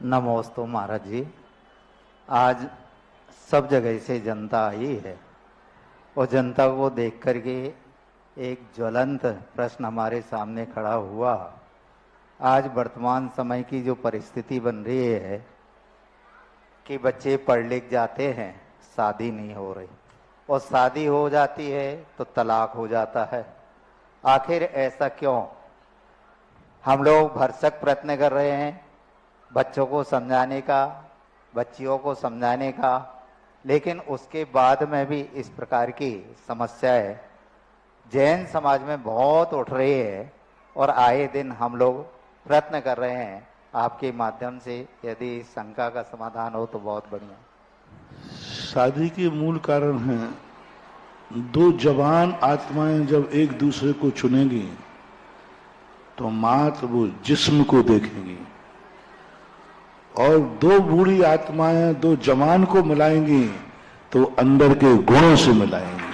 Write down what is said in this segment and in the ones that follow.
नमोस्तु महाराज जी। आज सब जगह से जनता आई है और जनता को देख करके एक ज्वलंत प्रश्न हमारे सामने खड़ा हुआ। आज वर्तमान समय की जो परिस्थिति बन रही है कि बच्चे पढ़ लिख जाते हैं, शादी नहीं हो रही, और शादी हो जाती है तो तलाक हो जाता है। आखिर ऐसा क्यों? हम लोग भरसक प्रयत्न कर रहे हैं बच्चों को समझाने का, बच्चियों को समझाने का, लेकिन उसके बाद में भी इस प्रकार की समस्याएं जैन समाज में बहुत उठ रही है और आए दिन हम लोग प्रयत्न कर रहे हैं आपके माध्यम से। यदि शंका का समाधान हो तो बहुत बढ़िया। शादी के मूल कारण है दो जवान आत्माएं जब एक दूसरे को चुनेंगी तो मात्र वो जिस्म को देखेंगी, और दो बूढ़ी आत्माएं दो जवान को मिलाएंगी तो अंदर के गुणों से मिलाएंगी।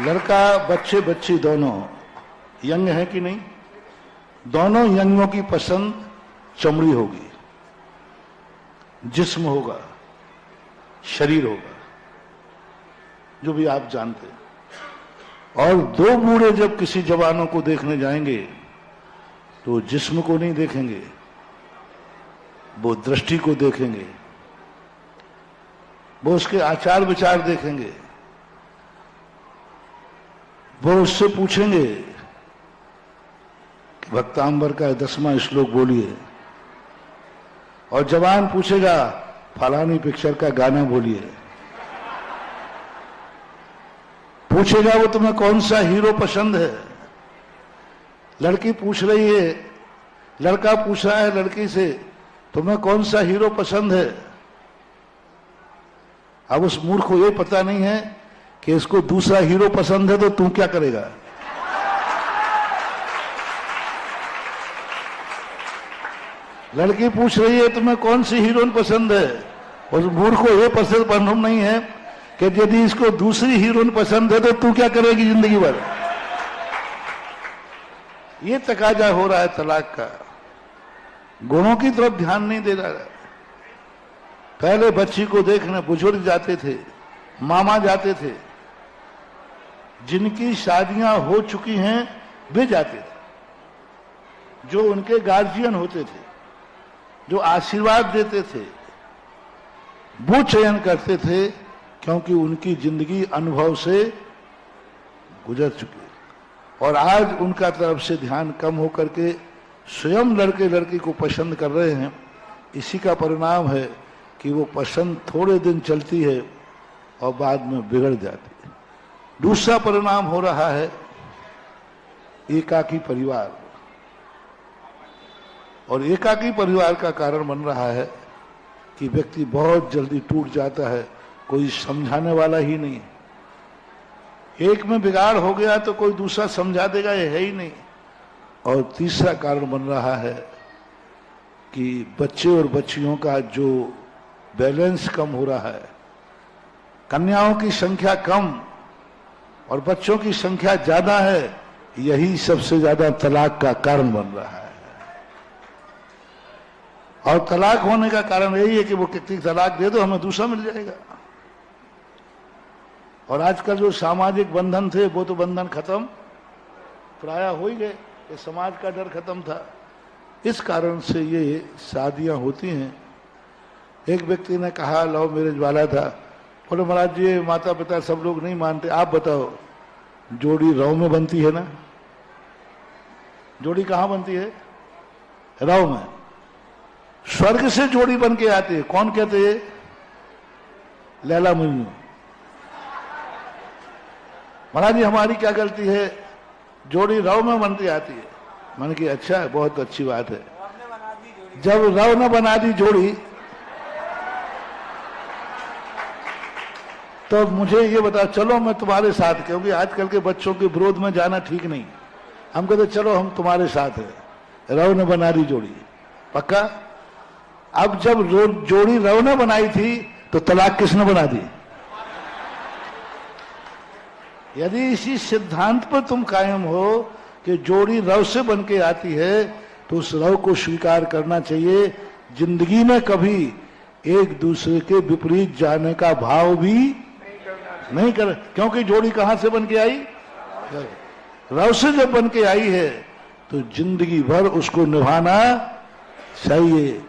लड़का बच्चे बच्ची दोनों यंग है कि नहीं? दोनों यंगों की पसंद चमड़ी होगी, जिस्म होगा, शरीर होगा, जो भी आप जानते हैं। और दो बूढ़े जब किसी जवानों को देखने जाएंगे तो जिस्म को नहीं देखेंगे, वो दृष्टि को देखेंगे, वो उसके आचार विचार देखेंगे, वो उससे पूछेंगे कि भक्तांबर का 10वां श्लोक बोलिए, और जवान पूछेगा फलानी पिक्चर का गाना बोलिए। पूछेगा वो तुम्हें कौन सा हीरो पसंद है। लड़की पूछ रही है, लड़का पूछ रहा है लड़की से तुम्हें कौन सा हीरो पसंद है। अब उस मूर्ख को ये पता नहीं है कि इसको दूसरा हीरो पसंद है तो तू क्या करेगा। लड़की पूछ रही है तुम्हें कौन सी हीरोइन पसंद है, उस मूर्ख को ये पसंद मालूम नहीं है कि यदि इसको दूसरी हीरोइन पसंद है तो तू क्या करेगी जिंदगी भर। ये तकाजा हो रहा है तलाक का। गुणों की तरफ ध्यान नहीं दे रहा। पहले बच्ची को देखने बुजुर्ग जाते थे, मामा जाते थे, जिनकी शादियां हो चुकी हैं वे जाते थे, जो उनके गार्जियन होते थे, जो आशीर्वाद देते थे, वो चयन करते थे, क्योंकि उनकी जिंदगी अनुभव से गुजर चुकी है। और आज उनका तरफ से ध्यान कम होकर के स्वयं लड़के लड़की को पसंद कर रहे हैं। इसी का परिणाम है कि वो पसंद थोड़े दिन चलती है और बाद में बिगड़ जाती है। दूसरा परिणाम हो रहा है एकाकी परिवार, और एकाकी परिवार का कारण बन रहा है कि व्यक्ति बहुत जल्दी टूट जाता है, कोई समझाने वाला ही नहीं। एक में बिगाड़ हो गया तो कोई दूसरा समझा देगा, ये है ही नहीं। और तीसरा कारण बन रहा है कि बच्चे और बच्चियों का जो बैलेंस कम हो रहा है, कन्याओं की संख्या कम और बच्चों की संख्या ज्यादा है, यही सबसे ज्यादा तलाक का कारण बन रहा है। और तलाक होने का कारण यही है कि वो कितनी तलाक दे दो हमें दूसरा मिल जाएगा। और आजकल जो सामाजिक बंधन थे वो तो बंधन खत्म प्राय हो ही गए, ये समाज का डर खत्म था। इस कारण से ये शादियां होती हैं। एक व्यक्ति ने कहा लव मैरिज वाला था, बोले महाराज जी माता पिता सब लोग नहीं मानते, आप बताओ जोड़ी रव में बनती है ना? जोड़ी कहां बनती है? रव में। स्वर्ग से जोड़ी बन के आती है। कौन कहते हैं? लैला मजनू। महाराज जी हमारी क्या गलती है, जोड़ी रव में बनती आती है। मैंने कि अच्छा है, बहुत अच्छी बात है। जब रव ने बना दी जोड़ी तो मुझे ये बताओ, चलो मैं तुम्हारे साथ, क्योंकि आजकल के बच्चों के विरोध में जाना ठीक नहीं। हम कहते चलो हम तुम्हारे साथ है, रव ने बना दी जोड़ी, पक्का। अब जब जोड़ी रव ने बनाई थी तो तलाक किसने बना दी? यदि इसी सिद्धांत पर तुम कायम हो कि जोड़ी रव से बन के आती है तो उस रव को स्वीकार करना चाहिए। जिंदगी में कभी एक दूसरे के विपरीत जाने का भाव भी नहीं कर, क्योंकि जोड़ी कहां से बन के आई? रव से जब बन के आई है तो जिंदगी भर उसको निभाना चाहिए।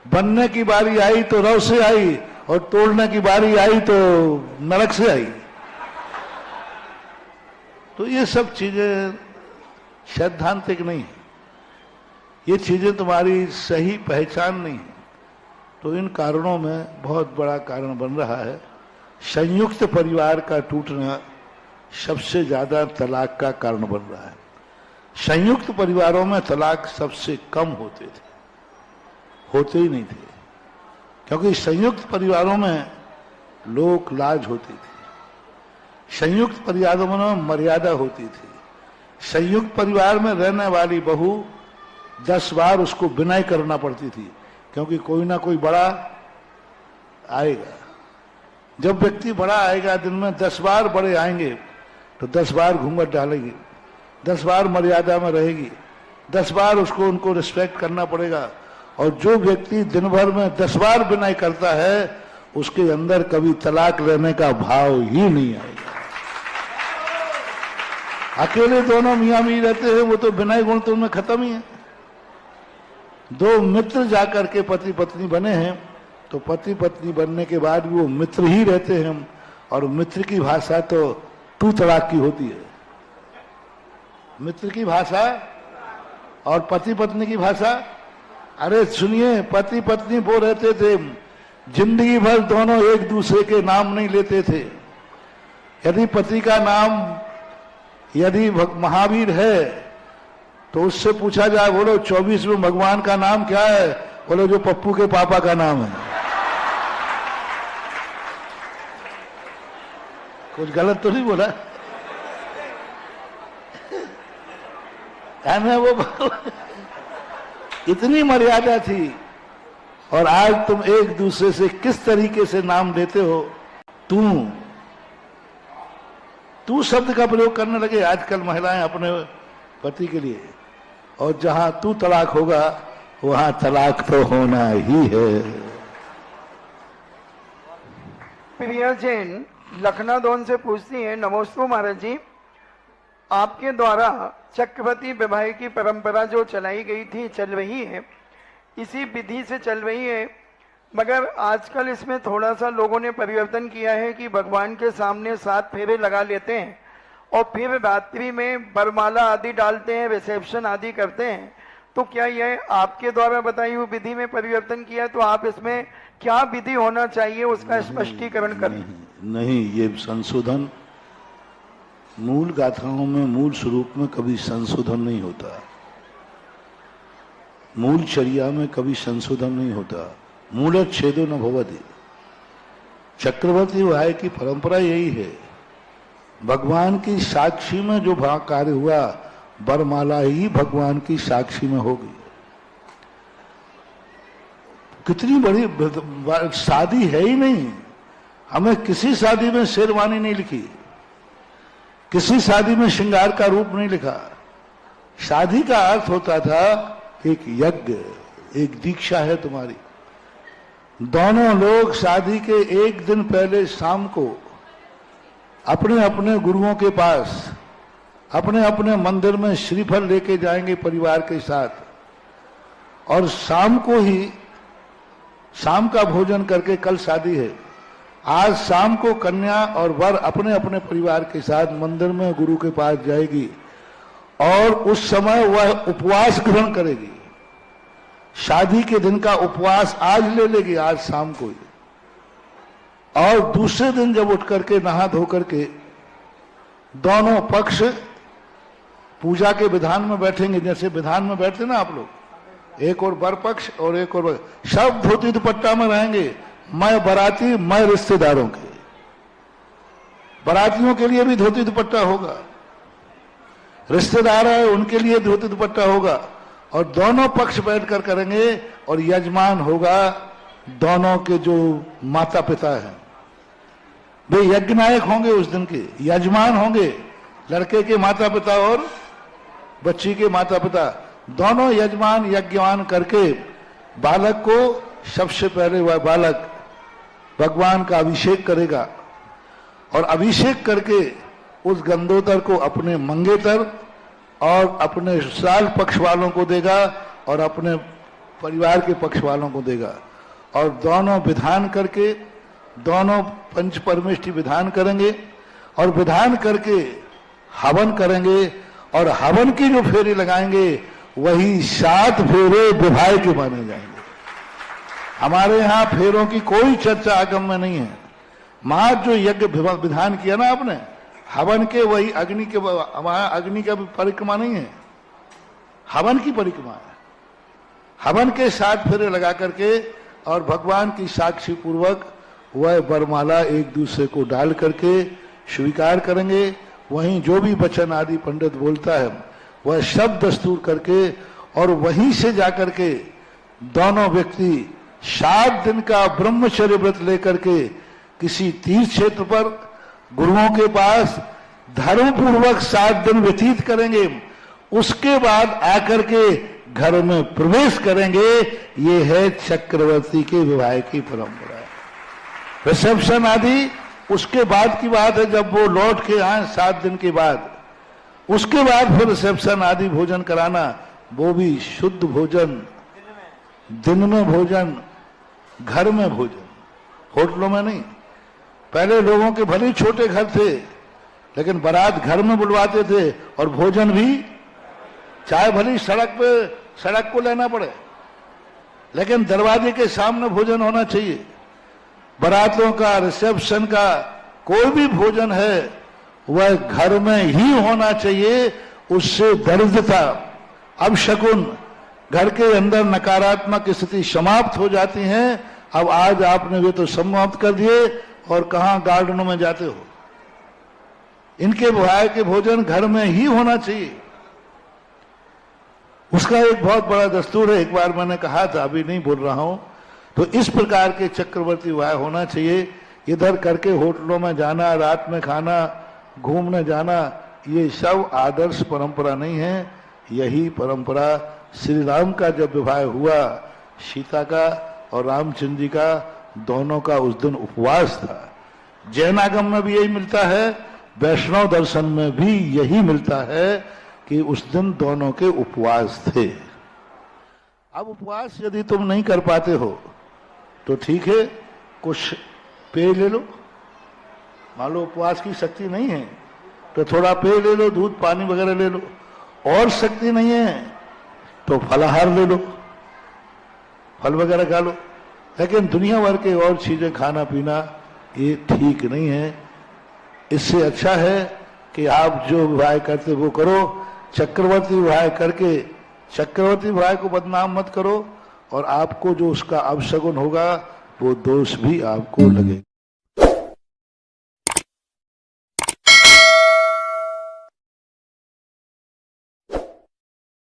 बनने की बारी आई तो रव से आई और तोड़ने की बारी आई तो नरक से आई। तो ये सब चीजें सैद्धांतिक नहीं है, ये चीजें तुम्हारी सही पहचान नहीं है। तो इन कारणों में बहुत बड़ा कारण बन रहा है संयुक्त परिवार का टूटना, सबसे ज्यादा तलाक का कारण बन रहा है। संयुक्त परिवारों में तलाक सबसे कम होते थे, होते ही नहीं थे, क्योंकि संयुक्त परिवारों में लोक लाज होती थी, संयुक्त परिवारों में मर्यादा होती थी। संयुक्त परिवार में रहने वाली बहू 10 बार उसको विनय करना पड़ती थी, क्योंकि कोई ना कोई बड़ा आएगा। जब व्यक्ति बड़ा आएगा, दिन में 10 बार बड़े आएंगे तो 10 बार घूंघट डालेगी, 10 बार मर्यादा में रहेगी, 10 बार उसको उनको रिस्पेक्ट करना पड़ेगा। और जो व्यक्ति दिन भर में 10 बार विनय करता है उसके अंदर कभी तलाक लेने का भाव ही नहीं आएगा। अकेले दोनों मियां बीवी रहते हैं, वो तो विनय गुण तो उनमें खत्म ही है। दो मित्र जाकर के पति पत्नी बने हैं तो पति पत्नी बनने के बाद वो मित्र ही रहते हैं, और मित्र की भाषा तो तू तलाक की होती है। मित्र की भाषा और पति पत्नी की भाषा, अरे सुनिए, पति पत्नी वो रहते थे, जिंदगी भर दोनों एक दूसरे के नाम नहीं लेते थे। यदि पति का नाम यदि महावीर है तो उससे पूछा जाए, बोलो 24 में भगवान का नाम क्या है? बोलो जो पप्पू के पापा का नाम है। कुछ गलत तो नहीं बोला है? वो इतनी मर्यादा थी, और आज तुम एक दूसरे से किस तरीके से नाम लेते हो। तू शब्द का प्रयोग करने लगे आजकल महिलाएं अपने पति के लिए, और जहां तू तलाक होगा वहां तलाक तो होना ही है। प्रिया जैन लखनऊ दोन से पूछती है, नमोस्तु महाराज जी, आपके द्वारा चक्रवर्ती विवाह की परंपरा जो चलाई गई थी चल रही है, इसी विधि से चल रही है, मगर आजकल इसमें थोड़ा सा लोगों ने परिवर्तन किया है कि भगवान के सामने 7 फेरे लगा लेते हैं और फिर रात्रि में वरमाला आदि डालते हैं, रिसेप्शन आदि करते हैं। तो क्या यह आपके द्वारा बताई हुई विधि में परिवर्तन किया? तो आप इसमें क्या विधि होना चाहिए उसका स्पष्टीकरण करें। नहीं, ये संशोधन मूल गाथाओं में, मूल स्वरूप में कभी संशोधन नहीं होता, मूल चर्या में कभी संशोधन नहीं होता। मूल छेदो न भवति। चक्रवर्ती विवाह की परंपरा यही है, भगवान की साक्षी में जो कार्य हुआ, वरमाला ही भगवान की साक्षी में होगी। कितनी बड़ी शादी है ही नहीं, हमें किसी शादी में शेरवानी नहीं लिखी, किसी शादी में श्रृंगार का रूप नहीं लिखा। शादी का अर्थ होता था एक यज्ञ, एक दीक्षा है तुम्हारी। दोनों लोग शादी के एक दिन पहले शाम को अपने अपने गुरुओं के पास, अपने अपने मंदिर में श्रीफल लेके जाएंगे परिवार के साथ, और शाम को ही शाम का भोजन करके, कल शादी है, आज शाम को कन्या और वर अपने अपने परिवार के साथ मंदिर में गुरु के पास जाएगी, और उस समय वह उपवास ग्रहण करेगी। शादी के दिन का उपवास आज ले लेगी, आज शाम को ही, और दूसरे दिन जब उठ करके नहा धो करके दोनों पक्ष पूजा के विधान में बैठेंगे, जैसे विधान में बैठते ना आप लोग, एक और वर पक्ष और एक और सब धोती दुपट्टा में रहेंगे। मैं बाराती, मैं रिश्तेदारों के, बारातियों के लिए भी धोती दुपट्टा होगा, रिश्तेदार है उनके लिए धोती दुपट्टा होगा, और दोनों पक्ष बैठकर करेंगे, और यजमान होगा दोनों के जो माता पिता हैं, वे यज्ञ नायक होंगे उस दिन के, यजमान होंगे लड़के के माता पिता और बच्ची के माता पिता दोनों यजमान यज्ञवान करके बालक को सबसे पहले वह बालक भगवान का अभिषेक करेगा और अभिषेक करके उस गंदोतर को अपने मंगेतर और अपने ससुराल पक्ष वालों को देगा और अपने परिवार के पक्ष वालों को देगा और दोनों विधान करके दोनों पंच परमेष्टि विधान करेंगे और विधान करके हवन करेंगे और हवन की जो फेरे लगाएंगे वही 7 फेरे विवाह के माने जाएंगे। हमारे यहाँ फेरों की कोई चर्चा आगम में नहीं है। मां जो यज्ञ विधान किया ना आपने हवन के, वही अग्नि के, वहां अग्नि का परिक्रमा नहीं है, हवन की परिक्रमा है। हवन के 7 फेरे लगा करके और भगवान की साक्षी पूर्वक वह वरमाला एक दूसरे को डाल करके स्वीकार करेंगे। वहीं जो भी वचन आदि पंडित बोलता है वह सब दस्तूर करके और वहीं से जाकर के दोनों व्यक्ति 7 दिन का ब्रह्मचर्य व्रत लेकर के किसी तीर्थ क्षेत्र पर गुरुओं के पास धर्म पूर्वक 7 दिन व्यतीत करेंगे। उसके बाद आकर के घर में प्रवेश करेंगे। ये है चक्रवर्ती के विवाह की परंपरा। रिसेप्शन आदि उसके बाद की बात है, जब वो लौट के आए 7 दिन के बाद, उसके बाद फिर रिसेप्शन आदि भोजन कराना, वो भी शुद्ध भोजन, दिन में भोजन, घर में भोजन, होटलों में नहीं। पहले लोगों के भले छोटे घर थे लेकिन बारात घर में बुलवाते थे और भोजन भी चाहे भली सड़क को लेना पड़े लेकिन दरवाजे के सामने भोजन होना चाहिए। बारातों का, रिसेप्शन का कोई भी भोजन है वह घर में ही होना चाहिए। उससे दरिद्रता, अपशकुन, घर के अंदर नकारात्मक स्थिति समाप्त हो जाती है। अब आज आपने वे तो समाप्त कर दिए और कहां गार्डनों में जाते हो। इनके विवाह के भोजन घर में ही होना चाहिए। उसका एक बहुत बड़ा दस्तूर है। एक बार मैंने कहा था, अभी नहीं बोल रहा हूं, तो इस प्रकार के चक्रवर्ती विवाह होना चाहिए। इधर करके होटलों में जाना, रात में खाना, घूमने जाना, ये सब आदर्श परंपरा नहीं है। यही परंपरा श्री राम का जब विवाह हुआ, सीता का और रामचंद्र जी का, दोनों का उस दिन उपवास था। जैनागम में भी यही मिलता है, वैष्णव दर्शन में भी यही मिलता है कि उस दिन दोनों के उपवास थे। अब उपवास यदि तुम नहीं कर पाते हो तो ठीक है, कुछ पेय ले लो। मान लो उपवास की शक्ति नहीं है तो थोड़ा पेय ले लो, दूध पानी वगैरह ले लो। और शक्ति नहीं है तो फलाहार ले लो, फल वगैरह खा लो। लेकिन दुनिया भर के और चीजें खाना पीना ये ठीक नहीं है। इससे अच्छा है कि आप जो विवाह करते वो करो। चक्रवर्ती विवाह करके चक्रवर्ती विवाह को बदनाम मत करो और आपको जो उसका अपशगुन होगा वो दोष भी आपको लगेगा।